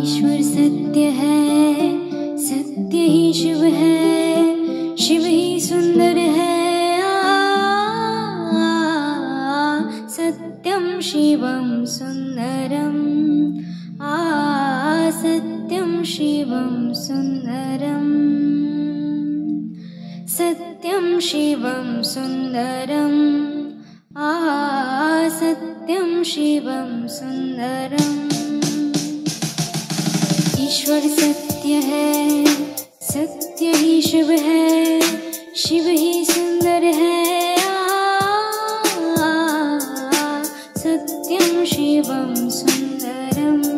ईश्वर सत्य है, सत्य ही शिव है, शिव ही सुंदर है। सत्यम शिवम सुंदरम, सत्यम शिवम सुंदरम, सत्यम शिवम सुंदरम, सत्यम शिवम सुंदरम। ईश्वर सत्य है, सत्य ही शिव है, शिव ही सुंदर है। सत्यम शिवम सुंदरम,